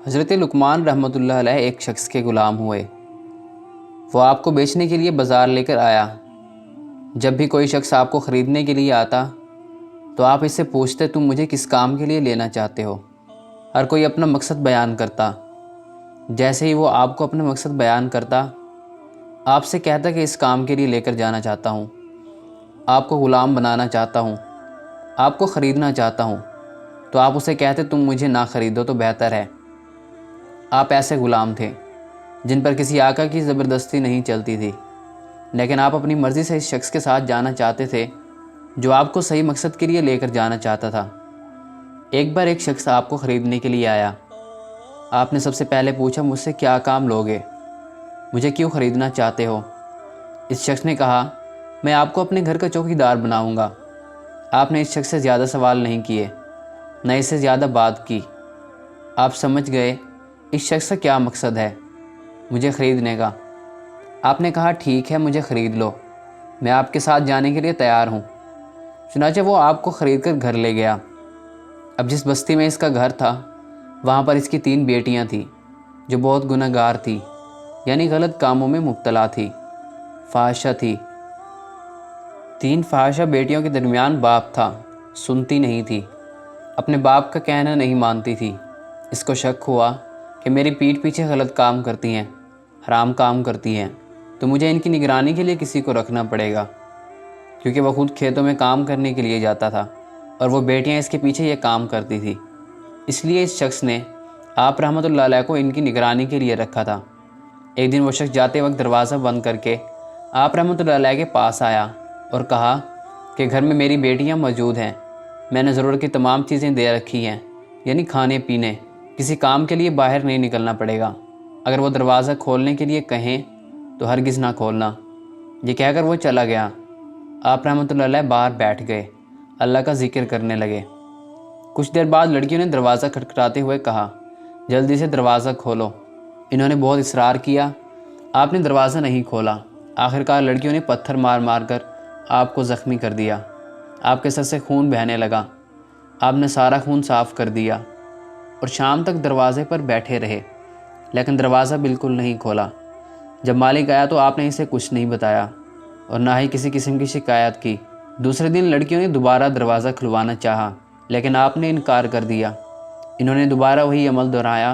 حضرت لقمان رحمۃ اللہ علیہ ایک شخص کے غلام ہوئے۔ وہ آپ کو بیچنے کے لیے بازار لے کر آیا۔ جب بھی کوئی شخص آپ کو خریدنے کے لیے آتا تو آپ اس سے پوچھتے تم مجھے کس کام کے لیے لینا چاہتے ہو۔ ہر کوئی اپنا مقصد بیان کرتا۔ جیسے ہی وہ آپ کو اپنا مقصد بیان کرتا، آپ سے کہتا کہ اس کام کے لیے لے کر جانا چاہتا ہوں، آپ کو غلام بنانا چاہتا ہوں، آپ کو خریدنا چاہتا ہوں، تو آپ اسے کہتے تم مجھے نہ خریدو تو بہتر ہے۔ آپ ایسے غلام تھے جن پر کسی آقا کی زبردستی نہیں چلتی تھی، لیکن آپ اپنی مرضی سے اس شخص کے ساتھ جانا چاہتے تھے جو آپ کو صحیح مقصد کے لیے لے کر جانا چاہتا تھا۔ ایک بار ایک شخص آپ کو خریدنے کے لیے آیا۔ آپ نے سب سے پہلے پوچھا مجھ سے کیا کام لوگے، مجھے کیوں خریدنا چاہتے ہو؟ اس شخص نے کہا میں آپ کو اپنے گھر کا چوکیدار بناؤں گا۔ آپ نے اس شخص سے زیادہ سوال نہیں کیے، نہ اس سے زیادہ بات کی۔ آپ سمجھ گئے اس شخص کا کیا مقصد ہے، مجھے خریدنے کا۔ آپ نے کہا ٹھیک ہے مجھے خرید لو، میں آپ کے ساتھ جانے کے لیے تیار ہوں۔ چنانچہ وہ آپ کو خرید کر گھر لے گیا۔ اب جس بستی میں اس کا گھر تھا وہاں پر اس کی 3 بیٹیاں تھیں جو بہت گناہ گار تھی، یعنی غلط کاموں میں مبتلا تھی، فاحشہ تھی۔ 3 فاحشہ بیٹیوں کے درمیان باپ تھا، سنتی نہیں تھی، اپنے باپ کا کہنا نہیں مانتی تھی۔ اس کو شک ہوا کہ میری پیٹھ پیچھے غلط کام کرتی ہیں، حرام کام کرتی ہیں، تو مجھے ان کی نگرانی کے لیے کسی کو رکھنا پڑے گا، کیونکہ وہ خود کھیتوں میں کام کرنے کے لیے جاتا تھا اور وہ بیٹیاں اس کے پیچھے یہ کام کرتی تھی۔ اس لیے اس شخص نے آپ رحمۃ اللہ علیہ کو ان کی نگرانی کے لیے رکھا تھا۔ ایک دن وہ شخص جاتے وقت دروازہ بند کر کے آپ رحمۃ اللہ علیہ کے پاس آیا اور کہا کہ گھر میں میری بیٹیاں موجود ہیں، میں نے ضرورت کی تمام چیزیں دے رکھی ہیں، یعنی کھانے پینے، کسی کام کے لیے باہر نہیں نکلنا پڑے گا۔ اگر وہ دروازہ کھولنے کے لیے کہیں تو ہرگز نہ کھولنا۔ یہ کہہ کر وہ چلا گیا۔ آپ رحمۃ اللہ علیہ باہر بیٹھ گئے، اللہ کا ذکر کرنے لگے۔ کچھ دیر بعد لڑکیوں نے دروازہ کھٹکھٹاتے ہوئے کہا جلدی سے دروازہ کھولو۔ انہوں نے بہت اصرار کیا، آپ نے دروازہ نہیں کھولا۔ آخرکار لڑکیوں نے پتھر مار مار کر آپ کو زخمی کر دیا۔ آپ کے سر سے خون بہنے لگا۔ آپ نے سارا خون صاف کر دیا اور شام تک دروازے پر بیٹھے رہے، لیکن دروازہ بالکل نہیں کھولا۔ جب مالک آیا تو آپ نے اسے کچھ نہیں بتایا اور نہ ہی کسی قسم کی شکایت کی۔ دوسرے دن لڑکیوں نے دوبارہ دروازہ کھلوانا چاہا، لیکن آپ نے انکار کر دیا۔ انہوں نے دوبارہ وہی عمل دہرایا،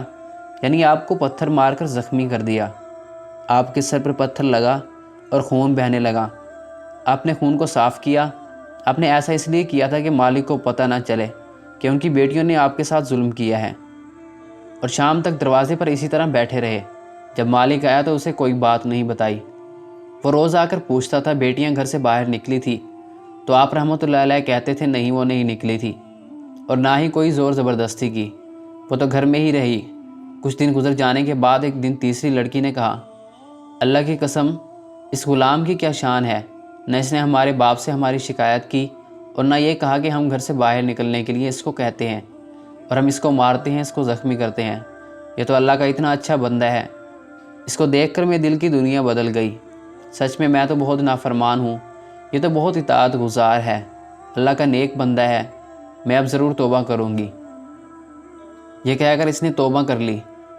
یعنی آپ کو پتھر مار کر زخمی کر دیا۔ آپ کے سر پر پتھر لگا اور خون بہنے لگا۔ آپ نے خون کو صاف کیا۔ آپ نے ایسا اس لیے کیا تھا کہ مالک کو پتہ نہ چلے کہ ان کی بیٹیوں نے آپ کے ساتھ ظلم کیا ہے، اور شام تک دروازے پر اسی طرح بیٹھے رہے۔ جب مالک آیا تو اسے کوئی بات نہیں بتائی۔ وہ روز آ کر پوچھتا تھا بیٹیاں گھر سے باہر نکلی تھی، تو آپ رحمۃ اللہ علیہ کہتے تھے نہیں وہ نہیں نکلی تھی، اور نہ ہی کوئی زور زبردستی کی، وہ تو گھر میں ہی رہی۔ کچھ دن گزر جانے کے بعد ایک دن تیسری لڑکی نے کہا اللہ کی قسم اس غلام کی کیا شان ہے، نہ اس نے ہمارے باپ سے ہماری شکایت کی اور نہ یہ کہا کہ ہم گھر سے باہر نکلنے کے لیے اس کو کہتے ہیں اور ہم اس کو مارتے ہیں، اس کو زخمی کرتے ہیں۔ یہ تو اللہ کا اتنا اچھا بندہ ہے۔ اس کو دیکھ کر میرے دل کی دنیا بدل گئی۔ سچ میں تو بہت نافرمان ہوں، یہ تو بہت اطاعت گزار ہے، اللہ کا نیک بندہ ہے، میں اب ضرور توبہ کروں گی۔ یہ کہہ کر اس نے توبہ کر لی۔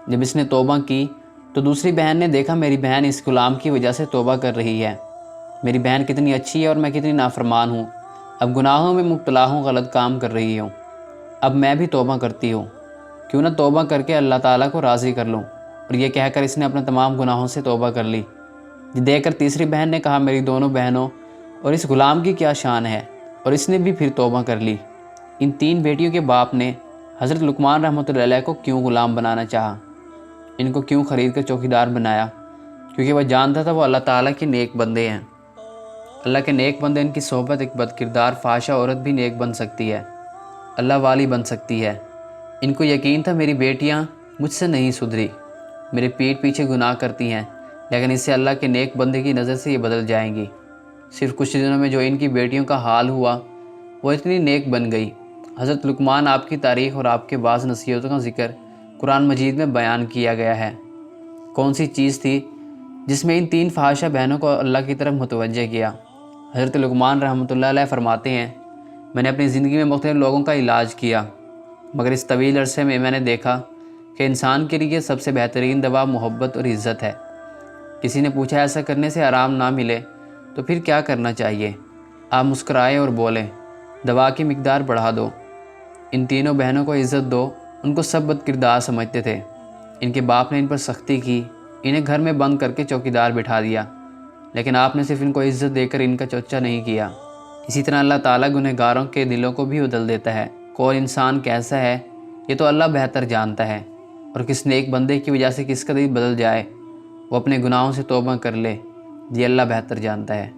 جب اس نے توبہ کی تو دوسری بہن نے دیکھا میری بہن اس غلام کی وجہ سے توبہ کر رہی ہے، میری بہن کتنی اچھی ہے اور میں کتنی نافرمان ہوں، اب گناہوں میں مبتلا ہوں، غلط کام کر رہی ہوں، اب میں بھی توبہ کرتی ہوں، کیوں نہ توبہ کر کے اللہ تعالیٰ کو راضی کر لوں۔ اور یہ کہہ کر اس نے اپنے تمام گناہوں سے توبہ کر لی۔ یہ دیکھ کر تیسری بہن نے کہا میری دونوں بہنوں اور اس غلام کی کیا شان ہے، اور اس نے بھی پھر توبہ کر لی۔ ان 3 بیٹیوں کے باپ نے حضرت لقمان رحمۃ اللہ علیہ کو کیوں غلام بنانا چاہا، ان کو کیوں خرید کر چوکیدار بنایا؟ کیونکہ وہ جانتا تھا وہ اللہ تعالیٰ کے نیک بندے ہیں۔ اللہ کے نیک بندے ان کی صحبت ایک بد کردار فحاشہ عورت بھی نیک بن سکتی ہے، اللہ والی بن سکتی ہے۔ ان کو یقین تھا میری بیٹیاں مجھ سے نہیں سدھری، میرے پیٹھ پیچھے گناہ کرتی ہیں، لیکن اس سے اللہ کے نیک بندے کی نظر سے یہ بدل جائیں گی۔ صرف کچھ دنوں میں جو ان کی بیٹیوں کا حال ہوا وہ اتنی نیک بن گئی۔ حضرت لقمان آپ کی تاریخ اور آپ کے بعض نصیحتوں کا ذکر قرآن مجید میں بیان کیا گیا ہے۔ کون سی چیز تھی جس میں ان 3 فحاشہ بہنوں کو اللہ کی طرف متوجہ کیا؟ حضرت لقمان رحمۃ اللہ علیہ فرماتے ہیں میں نے اپنی زندگی میں مختلف لوگوں کا علاج کیا، مگر اس طویل عرصے میں نے دیکھا کہ انسان کے لیے سب سے بہترین دوا محبت اور عزت ہے۔ کسی نے پوچھا ایسا کرنے سے آرام نہ ملے تو پھر کیا کرنا چاہیے؟ آپ مسکرائے اور بولیں دوا کی مقدار بڑھا دو۔ ان تینوں بہنوں کو عزت دو۔ ان کو سب بد کردار سمجھتے تھے۔ ان کے باپ نے ان پر سختی کی، انہیں گھر میں بند کر کے چوکیدار بٹھا دیا، لیکن آپ نے صرف ان کو عزت دے کر ان کا چوچا نہیں کیا۔ اسی طرح اللہ تعالیٰ گنہگاروں کے دلوں کو بھی بدل دیتا ہے۔ کون انسان کیسا ہے یہ تو اللہ بہتر جانتا ہے، اور کس نیک بندے کی وجہ سے کس کا دل بدل جائے، وہ اپنے گناہوں سے توبہ کر لے، یہ اللہ بہتر جانتا ہے۔